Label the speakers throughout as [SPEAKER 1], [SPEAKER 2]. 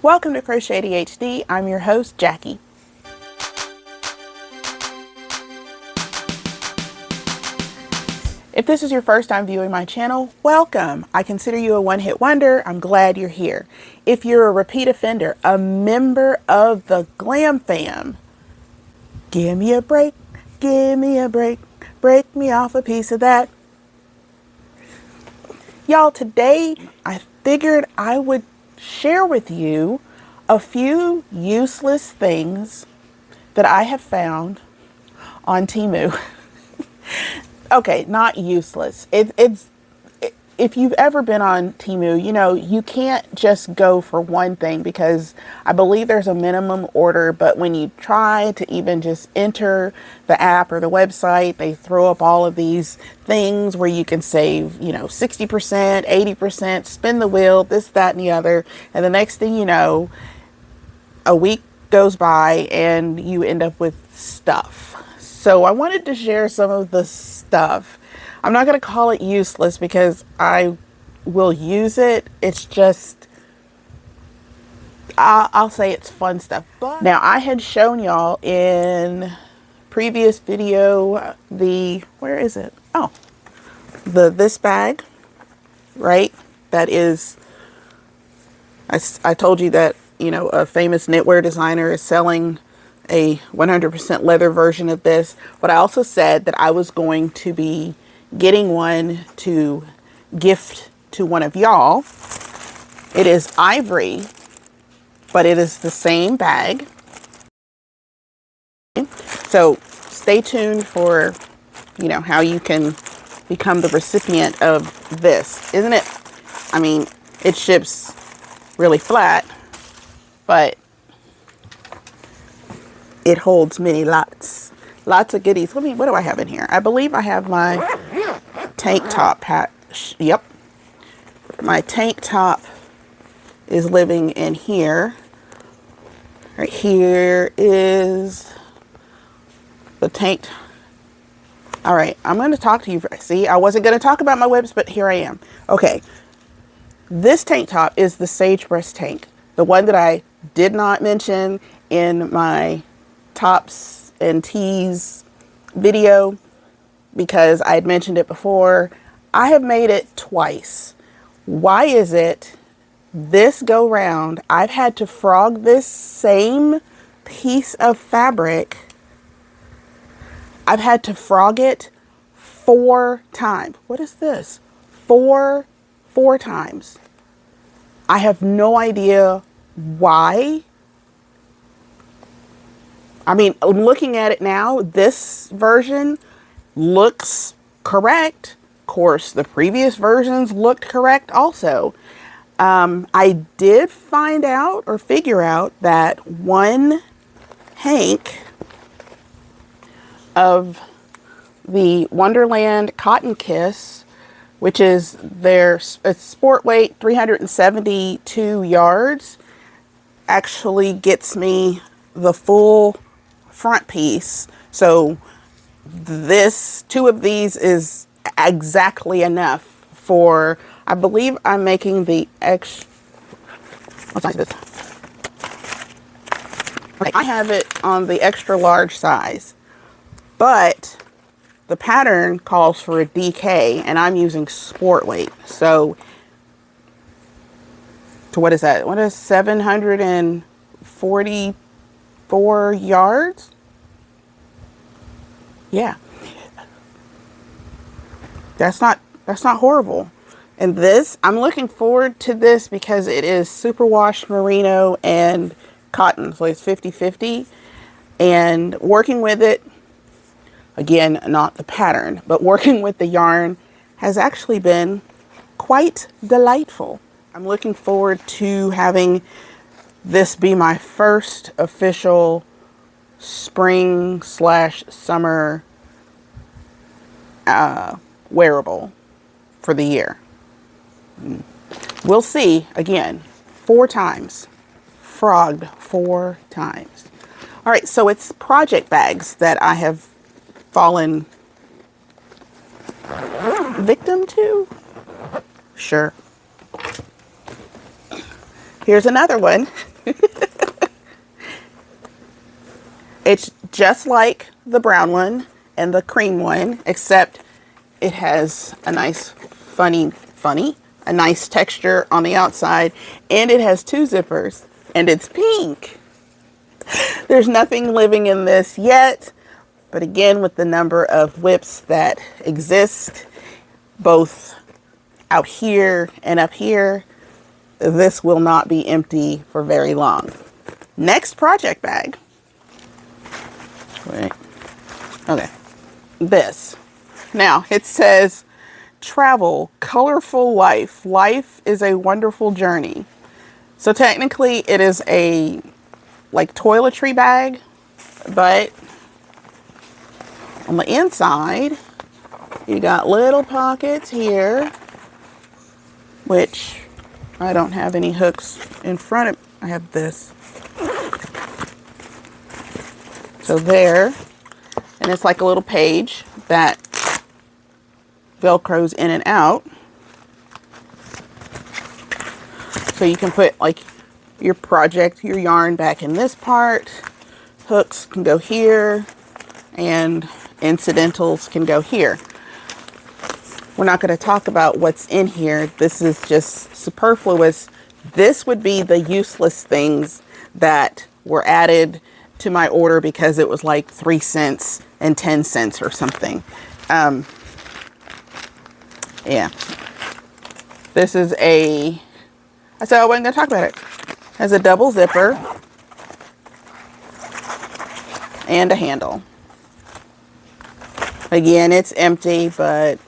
[SPEAKER 1] Welcome to Crochet ADHD. I'm your host, Jackie. If this is your first time viewing my channel, welcome. I consider you a one-hit wonder. I'm glad you're here. If you're a repeat offender, a member of the GlamFam, give me a break, give me a break, break me off a piece of that. Y'all, today I figured I would share with you a few useless things that I have found on Temu. Okay, not useless. If you've ever been on Temu, you know, you can't just go for one thing because I believe there's a minimum order, but when you try to even just enter the app or the website, they throw up all of these things where you can save, you know, 60%, 80%, spin the wheel, this, that, and the other. And the next thing you know, a week goes by and you end up with stuff. So I wanted to share some of the stuff. I'm not going to call it useless because I will use it. It's just, I'll say it's fun stuff. But now, I had shown y'all in previous video where is it? Oh, this bag, right? That is, I told you that, you know, a famous knitwear designer is selling a 100% leather version of this. But I also said that I was going to be getting one to gift to one of y'all. It is ivory, but it is the same bag. So stay tuned for, you know, how you can become the recipient of this. Isn't it? I mean, it ships really flat, but it holds lots of goodies. What do I have in here? I believe I have my tank top patch. Yep. My tank top is living in here. Right here is the tank. All right. I'm going to talk to you. See, I wasn't going to talk about my whips, but here I am. Okay. This tank top is the Sagebrush tank. The one that I did not mention in my tops and tees video because I had mentioned it before. I have made it twice. Why is it this go round I've had to frog this same piece of fabric? I've had to frog it 4 times. What is this? Four times. I have no idea why. I mean, looking at it now, this version looks correct. Of course, the previous versions looked correct also. I did find out or figure out that one hank of the Wonderland Cotton Kiss, which is their sport weight 372 yards, actually gets me the full front piece. So this 2 of these is exactly enough for, I believe I'm making the what size is this? Okay, I have it on the extra large size, but the pattern calls for a DK and I'm using sport weight. So what is that? What is 744 yards? Yeah. That's not horrible. And this, I'm looking forward to this because it is superwash merino and cotton. So it's 50-50. And working with it, again, not the pattern, but working with the yarn has actually been quite delightful. I'm looking forward to having this be my first official spring/summer wearable for the year. We'll see. Again, 4 times. Frogged 4 times. All right, so it's project bags that I have fallen victim to. Sure. Here's another one. It's just like the brown one and the cream one, except it has a nice a nice texture on the outside, and it has 2 zippers, and it's pink. There's nothing living in this yet, but again, with the number of whips that exist, both out here and up here, this will not be empty for very long. Next project bag. Wait. Okay. This. Now, it says, travel, colorful life. Life is a wonderful journey. So technically it is a like toiletry bag, but on the inside, you got little pockets here, which I don't have any hooks in front of. I have this. So there, and it's like a little page that Velcros in and out. So you can put like your project, your yarn back in this part. Hooks can go here and incidentals can go here. We're not going to talk about what's in here. This is just superfluous. This would be the useless things that were added to my order because it was like 3 cents and 10 cents or something. Yeah. This is I said I wasn't going to talk about it. It has a double zipper and a handle. Again, it's empty, but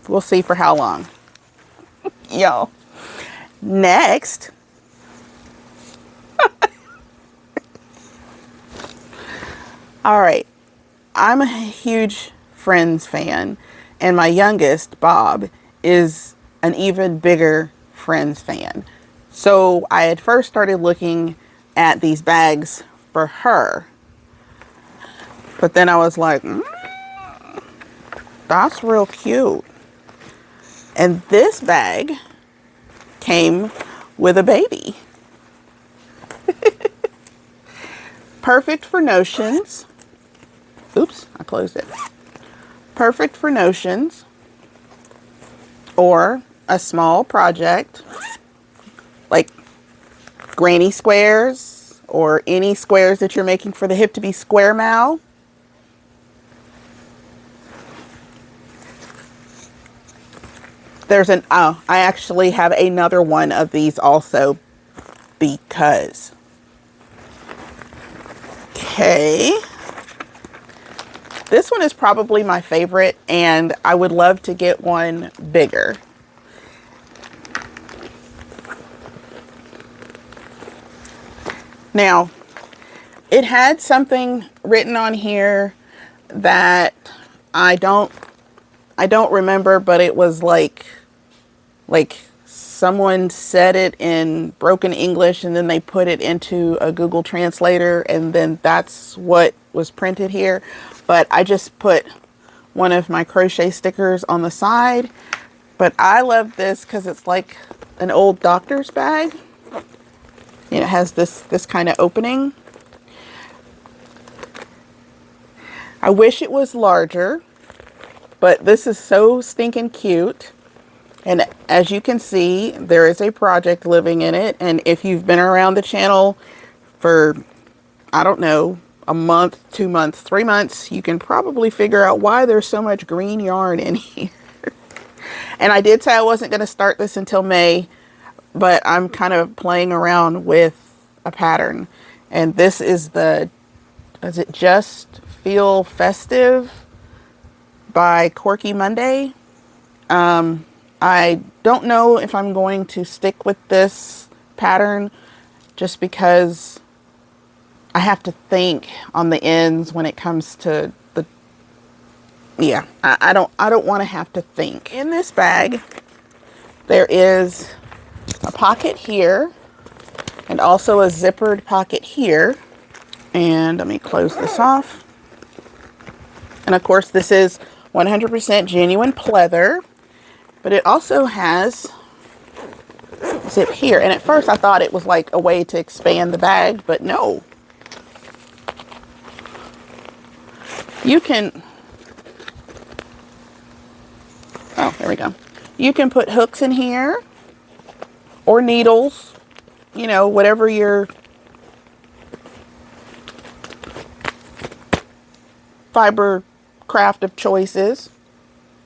[SPEAKER 1] we'll see for how long. Y'all. Next. All right. I'm a huge Friends fan, and my youngest, Bob, is an even bigger Friends fan. So I had first started looking at these bags for her, but then I was like, that's real cute. And this bag came with a baby. Perfect for notions. Oops, I closed it. Perfect for notions or a small project like granny squares or any squares that you're making for the Hip to Be Square Mal. There's I actually have another one of these also because. Okay. This one is probably my favorite, and I would love to get one bigger. Now, it had something written on here that I don't remember, but it was like someone said it in broken English and then they put it into a Google Translator and then that's what was printed here. But I just put one of my crochet stickers on the side. But I love this because it's like an old doctor's bag. It has this kind of opening. I wish it was larger, but this is so stinking cute. And as you can see, there is a project living in it. And if you've been around the channel for, I don't know, a month, 2 months, 3 months, you can probably figure out why there's so much green yarn in here. And I did say I wasn't going to start this until May, but I'm kind of playing around with a pattern. And this is does it Just Feel Festive by Corky Monday. I don't know if I'm going to stick with this pattern just because I have to think on the ends when it comes to the, yeah, I don't want to have to think. In this bag, there is a pocket here and also a zippered pocket here. And let me close this off. And of course, this is 100% genuine pleather, but it also has zip here. And at first I thought it was like a way to expand the bag, but no. You can, oh, there we go. You can put hooks in here or needles, you know, whatever your fiber craft of choice is.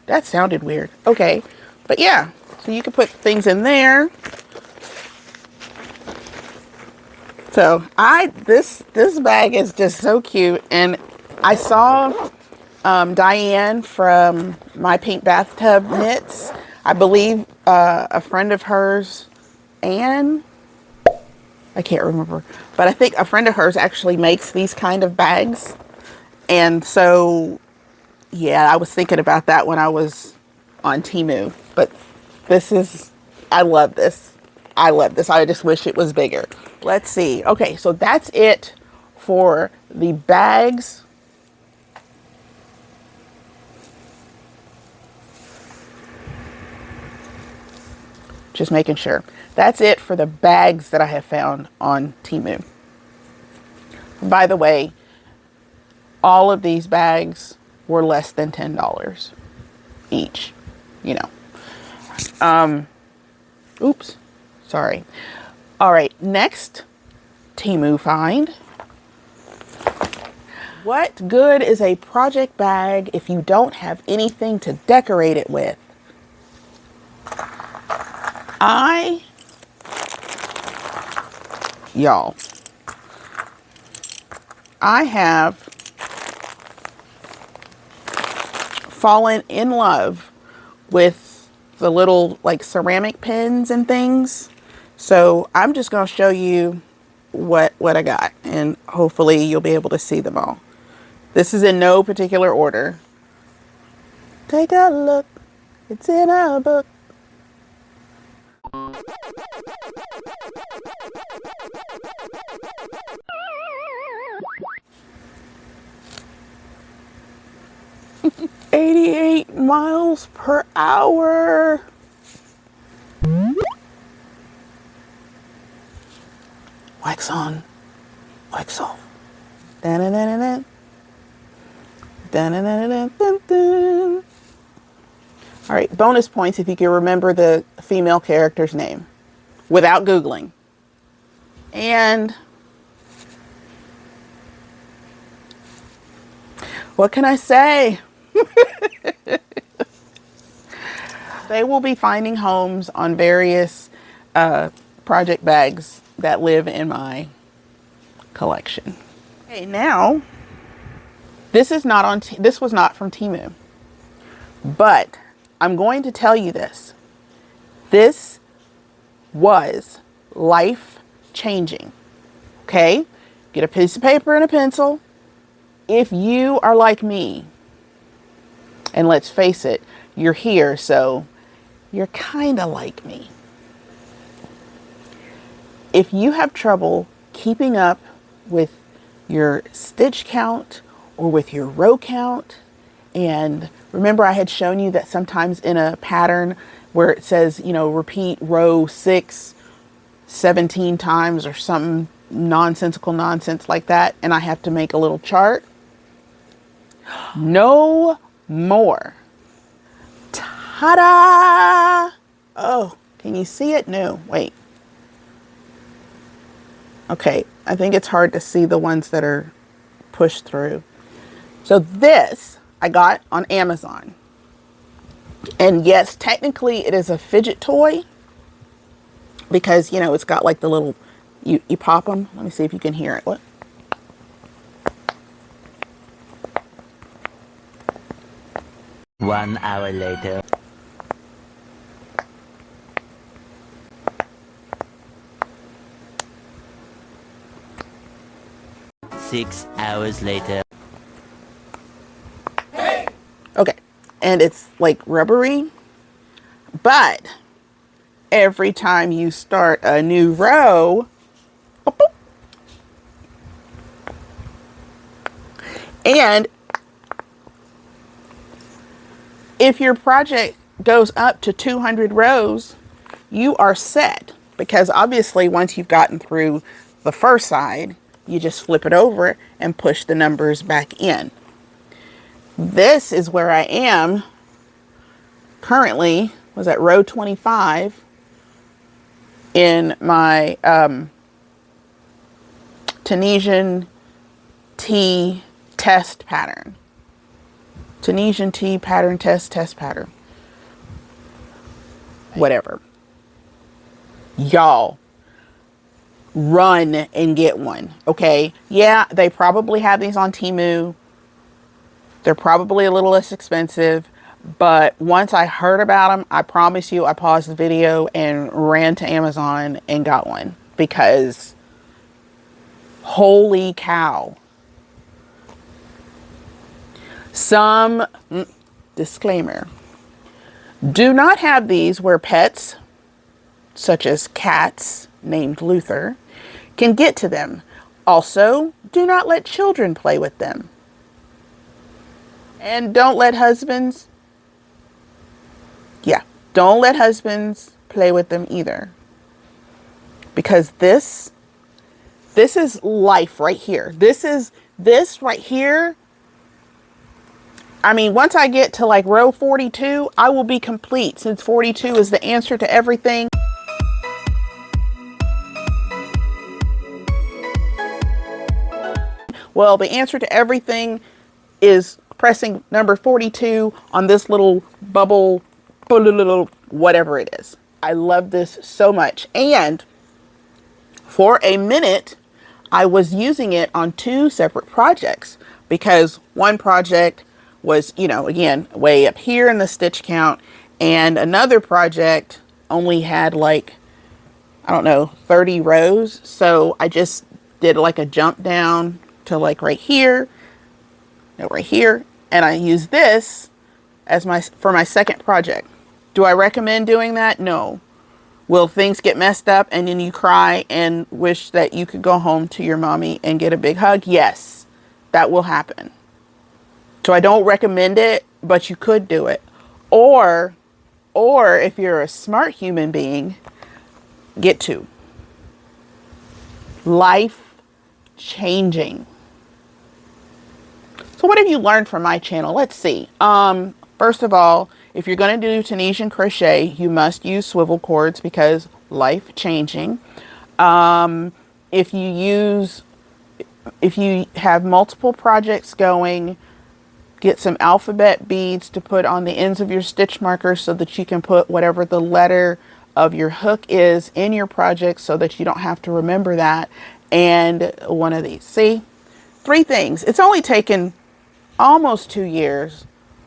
[SPEAKER 1] That sounded weird. Okay, but yeah, so you can put things in there. So this bag is just so cute, and I saw Diane from My Pink Bathtub Knits. I believe a friend of hers, Anne, I can't remember, but I think a friend of hers actually makes these kind of bags. And so, yeah, I was thinking about that when I was on Temu. But this is, I love this. I love this. I just wish it was bigger. Let's see. Okay, so that's it for the bags. Just making sure. That's it for the bags that I have found on Temu. By the way, all of these bags were less than $10 each, you know. Oops, sorry. All right, next Temu find. What good is a project bag if you don't have anything to decorate it with? Y'all, I have fallen in love with the little like ceramic pins and things. So I'm just going to show you what I got, and hopefully you'll be able to see them all. This is in no particular order. Take a look. It's in our book. $88 miles per hour. Wax on, wax off. Da-na-na-na-na. Da-na-na-na-na-dun-dun. All right, bonus points if you can remember the female character's name without Googling. And what can I say? They will be finding homes on various project bags that live in my collection. Okay, now this is not on. This was not from Temu, but I'm going to tell you this. This was life changing. Okay, get a piece of paper and a pencil. If you are like me, and let's face it, you're here, so you're kind of like me. If you have trouble keeping up with your stitch count or with your row count, and remember I had shown you that sometimes in a pattern where it says, you know, repeat row 6 17 times or some nonsensical nonsense like that, and I have to make a little chart. No more. Ta-da! Oh, can you see it? No, wait. Okay, I think it's hard to see the ones that are pushed through. So this I got on Amazon. And yes, technically it is a fidget toy because, you know, it's got like the little, you pop them. Let me see if you can hear it. What?
[SPEAKER 2] One hour later. Six hours later.
[SPEAKER 1] Okay, and it's like rubbery, but every time you start a new row, boop, boop, and if your project goes up to 200 rows, you are set, because obviously once you've gotten through the first side, you just flip it over and push the numbers back in. This is where I am currently, was at row 25 in my Tunisian tea test pattern. Tunisian tea pattern test pattern. Whatever. Y'all, run and get one, okay? Yeah, they probably have these on Temu. They're probably a little less expensive, but once I heard about them, I promise you, I paused the video and ran to Amazon and got one, because holy cow. Some disclaimer. Do not have these where pets, such as cats named Luther, can get to them. Also, do not let children play with them. And don't let husbands, don't let husbands play with them either. Because this is life right here. This right here. I mean, once I get to like row 42, I will be complete, since 42 is the answer to everything. Well, the answer to everything is pressing number 42 on this little bubble, whatever it is. I love this so much. And for a minute, I was using it on 2 separate projects, because one project was, you know, again, way up here in the stitch count, and another project only had like, I don't know, 30 rows. So I just did like a jump down to like right here, right here, and I used this as for my second project. Do I recommend doing that? No. Will things get messed up and then you cry and wish that you could go home to your mommy and get a big hug? Yes, that will happen. So I don't recommend it, but you could do it. Or if you're a smart human being, get 2. Life changing. So what have you learned from my channel? Let's see. First of all, if you're going to do Tunisian crochet, you must use swivel cords, because life changing. If you have multiple projects going, get some alphabet beads to put on the ends of your stitch markers so that you can put whatever the letter of your hook is in your project, so that you don't have to remember that. And one of these. See? 3 things. It's only taken almost 2 years,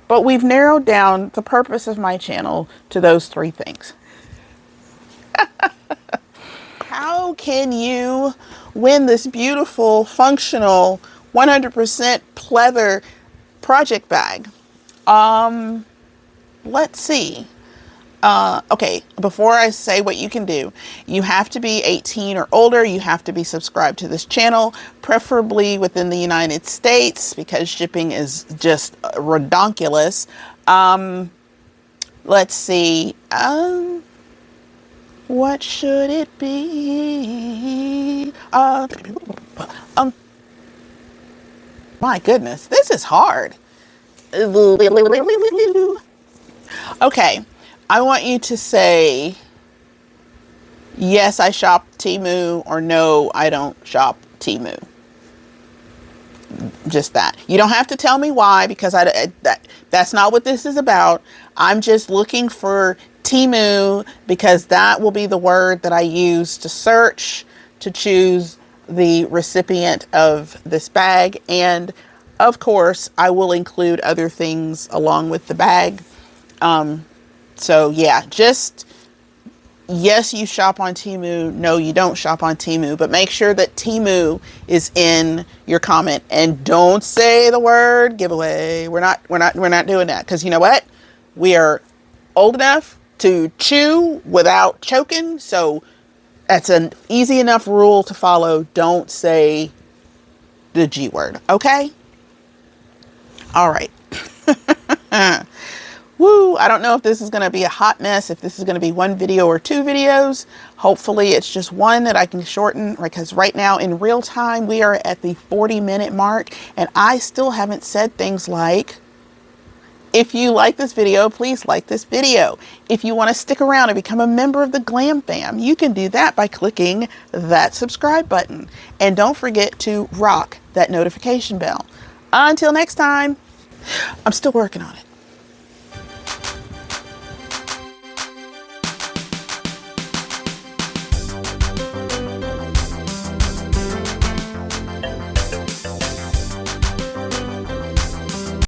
[SPEAKER 1] but we've narrowed down the purpose of my channel to those 3 things. How can you win this beautiful, functional, 100% pleather project bag? Let's see. Okay, before I say what you can do, you have to be 18 or older. You have to be subscribed to this channel, preferably within the United States, because shipping is just redonkulous. Let's see. What should it be? My goodness, this is hard. Okay. I want you to say, yes, I shop Temu, or no, I don't shop Temu. Just that. You don't have to tell me why, because that's not what this is about. I'm just looking for Temu, because that will be the word that I use to search to choose the recipient of this bag. And of course, I will include other things along with the bag. So yeah, just, yes, you shop on Temu. No, you don't shop on Temu, but make sure that Temu is in your comment, and don't say the word giveaway. We're not doing that, because you know what? We are old enough to chew without choking. So that's an easy enough rule to follow. Don't say the G word. Okay. All right. Woo, I don't know if this is going to be a hot mess, if this is going to be 1 video or 2 videos. Hopefully it's just 1 that I can shorten, because right now in real time we are at the 40-minute mark, and I still haven't said things like If you like this video, please like this video. If you want to stick around and become a member of the GlamFam, you can do that by clicking that subscribe button. And don't forget to rock that notification bell. Until next time, I'm still working on it.